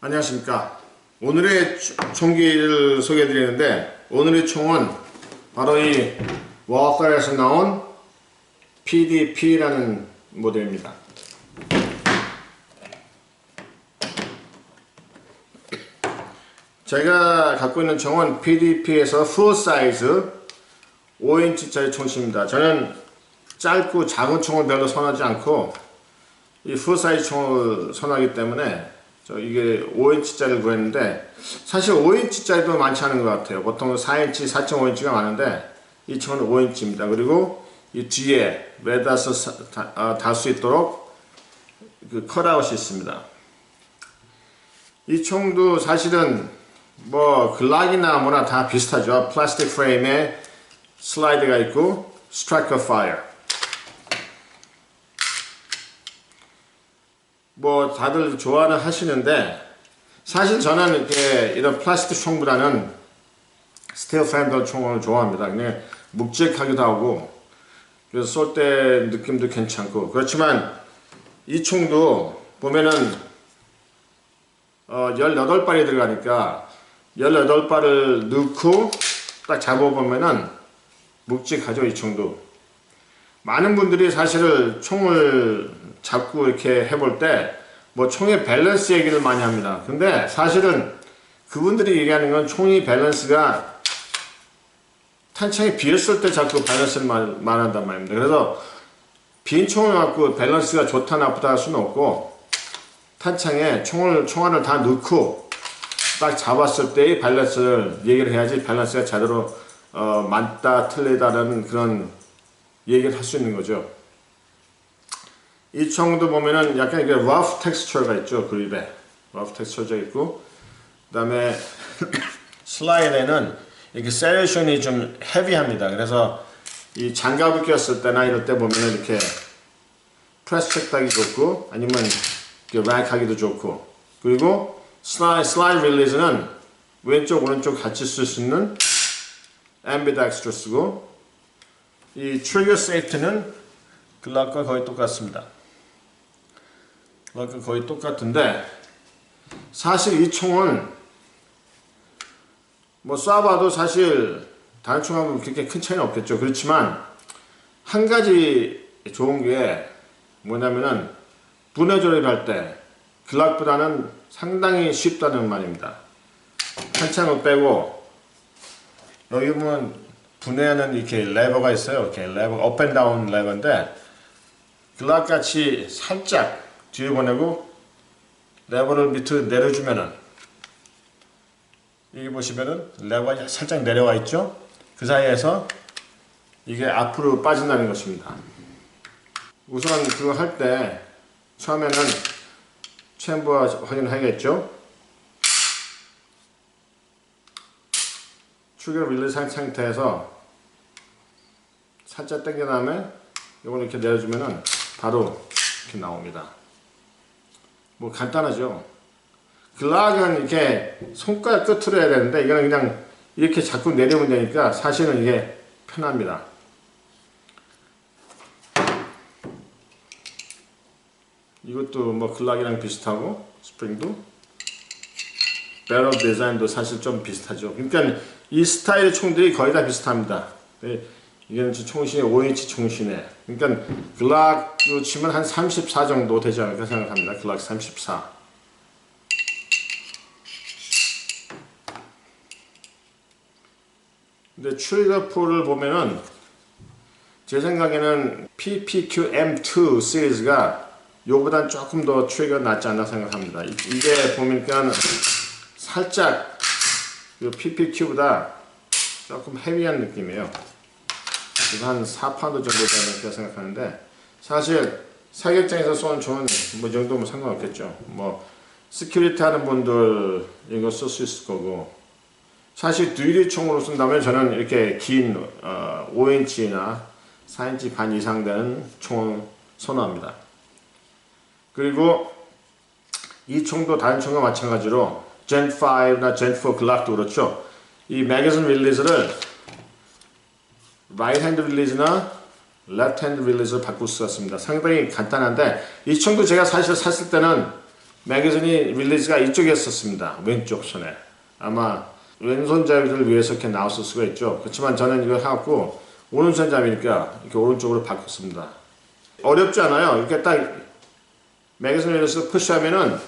안녕하십니까. 오늘의 총기를 소개해 드리는데, 오늘의 총은 바로 이 워커에서 나온 PDP라는 모델입니다. 제가 갖고 있는 총은 PDP에서 풀 사이즈 5인치짜리 총입니다. 저는 짧고 작은 총을 별로 선호하지 않고 이 풀 사이즈 총을 선호하기 때문에 이게 5인치짜리를 구했는데, 사실 5인치짜리도 많지 않은 것 같아요. 보통 4인치, 4.5인치가 많은데 이 총은 5인치입니다. 그리고 이 뒤에 매다서 달 수 있도록 그 컷아웃이 있습니다. 이 총도 사실은 뭐 글락이나 뭐나 다 비슷하죠. 플라스틱 프레임에 슬라이드가 있고 스트라이커 파이어. 뭐 다들 좋아는 하시는데, 사실 저는 이렇게 이런 플라스틱 총보다는 스틸 프레임들 총을 좋아합니다. 그냥 묵직하기도 하고, 그래서 쏠 때 느낌도 괜찮고. 그렇지만 이 총도 보면은 18발이 들어가니까 18발을 넣고 딱 잡아보면은 묵직하죠. 이 총도. 많은 분들이 사실 총을 잡고 이렇게 해볼 때 뭐 총의 밸런스 얘기를 많이 합니다. 근데 사실은 그분들이 얘기하는 건 총의 밸런스가 탄창이 비었을 때 자꾸 밸런스를 말한단 말입니다. 그래서 빈 총을 갖고 밸런스가 좋다 나쁘다 할 수는 없고, 탄창에 총알을 다 넣고 딱 잡았을 때의 밸런스를 얘기를 해야지 밸런스가 제대로 맞다 틀리다라는 그런 얘기를 할 수 있는 거죠. 이 총도 보면은 약간 이게 rough texture가 있죠. 그립에 rough texture가 있고, 그 다음에 슬라이드에는 이렇게 세레션이 좀 헤비합니다. 그래서 이 장갑을 꼈을 때나 이럴 때 보면은 이렇게 프레스 체크 하기 좋고, 아니면 이렇게 락 하기도 좋고, 그리고 슬라이드 릴리즈는 왼쪽 오른쪽 같이 쓸 수 있는 ambidextrous고, 이 트리거 세이프티는 글락과 거의 똑같습니다. 글락과 거의 똑같은데, 사실 이 총은 뭐 쏴봐도 사실 다른 총하고 그렇게 큰 차이는 없겠죠. 그렇지만 한 가지 좋은 게 뭐냐면은 분해 조립할 때 글락보다는 상당히 쉽다는 말입니다. 탄창을 빼고 여기 보면 분해하는 이렇게 레버가 있어요. 이렇게 레버, 업 앤 다운 레버인데, 글락 같이 살짝 뒤에 보내고 레버를 밑으로 내려주면은, 여기 보시면은 레버가 살짝 내려와 있죠. 그 사이에서 이게 앞으로 빠진다는 것입니다. 우선 그거 할 때 처음에는 챔버 확인을 해야겠죠. 트리거 릴리즈 한 상태에서 살짝 당긴 다음에 이걸 이렇게 내려주면은 바로 이렇게 나옵니다. 뭐 간단하죠. 글락은 이렇게 손가락 끝으로 해야 되는데, 이거는 그냥 이렇게 자꾸 내려오면 되니까 사실은 이게 편합니다. 이것도 뭐 글락이랑 비슷하고, 스프링도 배럴 디자인도 사실 좀 비슷하죠. 그러니까 이 스타일의 총들이 거의 다 비슷합니다. 이게는 총신이 5인치 총신에, 그러니까 글락으로 치면 한 34 정도 되지 않을까 생각합니다. 글락 34. 근데 트리거풀을 보면은 제 생각에는 PPQ-M2 시리즈가 요거보단 조금 더 트리거가 낫지 않나 생각합니다. 이게 보니까 살짝 이 PPQ보다 조금 헤비한 느낌이에요. 한 4파운드 정도 되는 생각하는데, 사실 사격장에서 쏘는 총은 뭐 정도면 상관없겠죠. 뭐 시큐리티 하는 분들 이거 쓸 수 있을 거고, 사실 듀리 총으로 쓴다면 저는 이렇게 긴 5인치나 4인치 반 이상 되는 총을 선호합니다. 그리고 이 총도 다른 총과 마찬가지로 Gen5나 Gen4 글락도 그렇죠. 이 매거진 릴리즈를 right hand 릴리즈나 left hand 릴리즈를 바꿀 수가 있습니다. 상당히 간단한데, 이 총도 제가 사실 샀을 때는 매거진이 릴리즈가 이쪽에 있었습니다. 왼쪽 손에. 아마 왼손잡이를 위해서 이렇게 나왔을 수가 있죠. 그렇지만 저는 이걸 해갖고 오른손잡이니까 이렇게 오른쪽으로 바꿨습니다. 어렵지 않아요. 이렇게 딱 매거진 릴리즈를 푸시하면은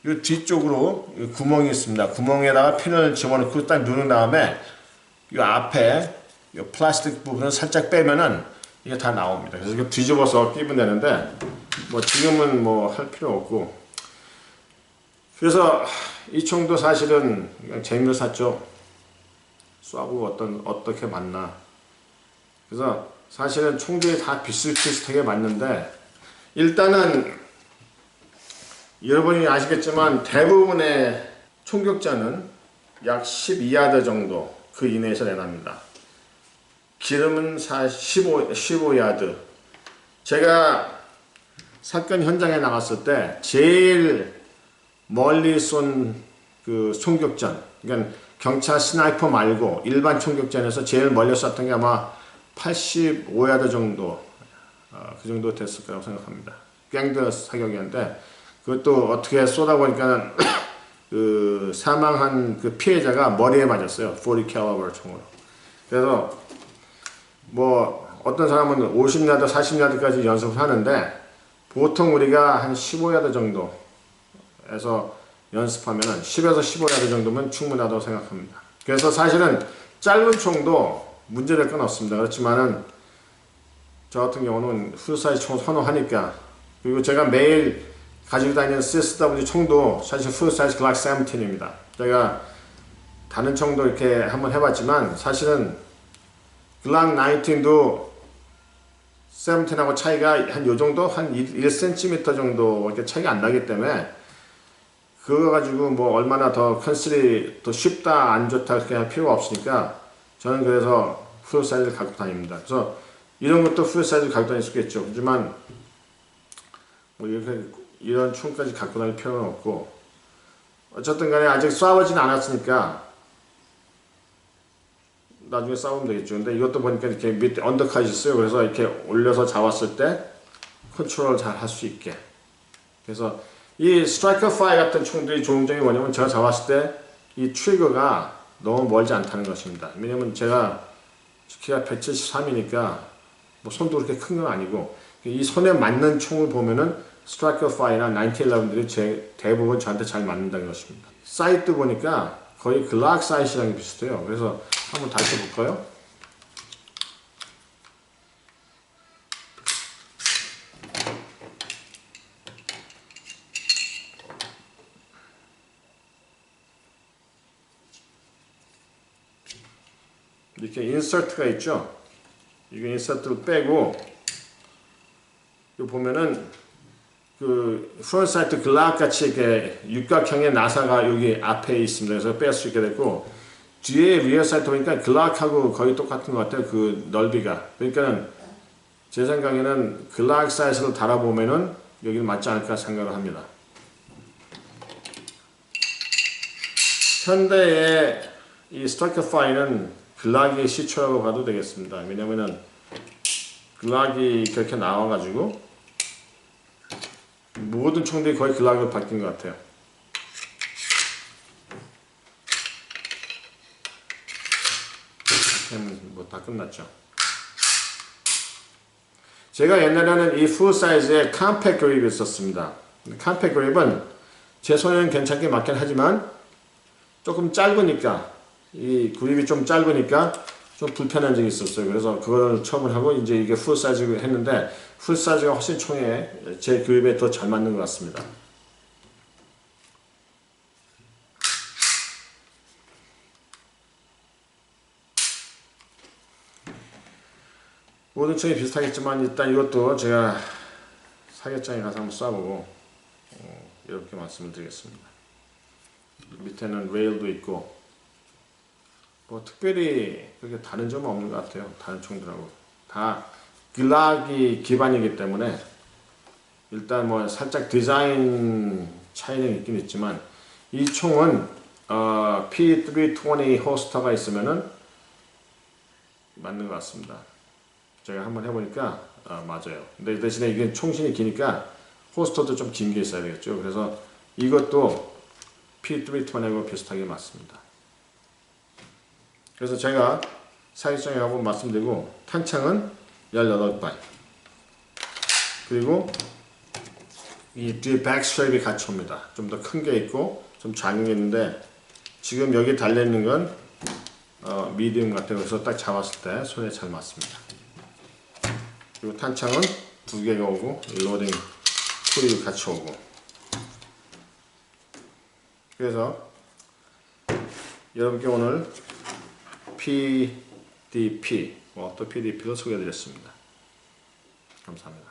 이 뒤쪽으로 구멍이 있습니다. 구멍에다가 핀을 집어넣고 딱 누른 다음에 이 앞에 이 플라스틱 부분을 살짝 빼면은 이게 다 나옵니다. 그래서 이거 뒤집어서 끼면 되는데 뭐 지금은 뭐 할 필요 없고, 그래서 이 총도 사실은 그냥 재미로 샀죠. 쏴보고 어떻게 맞나. 그래서 사실은 총들이 다 비슷비슷하게 맞는데, 일단은 여러분이 아시겠지만 대부분의 총격자는 약 12야드 정도 그 이내에서 내납니다. 기름은 15야드. 제가 사건 현장에 나갔을 때 제일 멀리 쏜 그 총격전, 그러니까 경찰 스나이퍼 말고 일반 총격전에서 제일 멀리 쐈던 게 아마 85야드 정도, 그 정도 됐을 거라고 생각합니다. 갱드 사격이었는데 그것도 어떻게 쏘다 보니까 그 사망한 그 피해자가 머리에 맞았어요. 40 캘리버 총으로. 그래서 뭐 어떤 사람은 50야드, 40야드까지 연습을 하는데 보통 우리가 한 15야드 정도에서 연습하면은 10에서 15야드 정도면 충분하다고 생각합니다. 그래서 사실은 짧은 총도 문제될 건 없습니다. 그렇지만은 저 같은 경우는 풀사이즈 총 선호하니까, 그리고 제가 매일 가지고 다니는 CSW 총도 사실 풀사이즈 글락 17입니다. 제가 다른 총도 이렇게 한번 해봤지만 사실은 글락 19도 17하고 차이가 한 요정도 한 1cm 정도 이렇게 차이가 안 나기 때문에 그거 가지고 뭐 얼마나 더 컨실이 더 쉽다 안 좋다 그렇게 할 필요가 없으니까 저는 그래서 풀 사이즈를 갖고 다닙니다. 그래서 이런 것도 풀 사이즈를 갖고 다닐 수 있겠죠. 하지만 뭐 이렇게 이런 총까지 갖고 다닐 필요는 없고, 어쨌든 간에 아직 쏴보진 않았으니까 나중에 싸우면 되겠죠. 근데 이것도 보니까 이렇게 밑에 언더컷이 있어요. 그래서 이렇게 올려서 잡았을 때 컨트롤을 잘 할 수 있게. 그래서 이 스트라이커 5 같은 총들이 좋은 점이 뭐냐면 제가 잡았을 때 이 트리거가 너무 멀지 않다는 것입니다. 왜냐면 제가 키가 173이니까 뭐 손도 그렇게 큰 건 아니고 이 손에 맞는 총을 보면은 스트라이커 5나 1911들이 대부분 저한테 잘 맞는다는 것입니다. 사이트 보니까 거의 글락 사이즈랑 비슷해요. 그래서 한번 다시 볼까요? 이렇게 인서트가 있죠. 이게 인서트를 빼고 이거 보면은 그 프론트 사이트 글락 같이 이렇게 육각형의 나사가 여기 앞에 있습니다. 그래서 뺄 수 있게 됐고, 뒤에 리어 사이트 보니까 글락하고 거의 똑같은 것 같아요. 그 넓이가. 그러니까는 제 생각에는 글락 사이즈를 달아보면은 여기는 맞지 않을까 생각을 합니다. 현대의 이 스트라이커 5는 글락의 시초라고 봐도 되겠습니다. 왜냐면은 글락이 그렇게 나와가지고 모든 총들이 거의 글락으로 바뀐 것 같아요. 뭐 다 끝났죠. 제가 옛날에는 이 풀 사이즈의 컴팩 그립을 썼습니다. 컴팩 그립은 제 손에는 괜찮게 맞긴 하지만 조금 짧으니까, 이 그립이 좀 짧으니까 좀 불편한 적이 있었어요. 그래서 그걸 처분하고 이제 이게 풀 사이즈를 했는데 풀 사이즈가 훨씬 총에 제 그립에 더 잘 맞는 것 같습니다. 모든 총이 비슷하겠지만 일단 이것도 제가 사격장에 가서 한번 쏴보고 이렇게 말씀을 드리겠습니다. 밑에는 레일도 있고 뭐 특별히 그렇게 다른 점은 없는 것 같아요. 다른 총들하고 다 글락이 기반이기 때문에 일단 뭐 살짝 디자인 차이는 있긴 있지만 이 총은 P320 호스터가 있으면은 맞는 것 같습니다. 제가 한번 해보니까 맞아요. 근데 대신에 이게 총신이 기니까 호스터도 좀 긴 게 있어야 되겠죠. 그래서 이것도 P320하고 비슷하게 맞습니다. 그래서 제가 사이즈정에 한번 말씀드리고, 탄창은 18발, 그리고 이 뒤에 백 스트랩이 같이 옵니다. 좀 더 큰 게 있고 좀 작은 게 있는데, 지금 여기 달려있는 건 미디움 같아요. 그래서 딱 잡았을 때 손에 잘 맞습니다. 그리고 탄창은 2개가 오고 로딩 쿨이 같이 오고. 그래서 여러분께 오늘 PDP, 또 PDP를 소개해 드렸습니다. 감사합니다.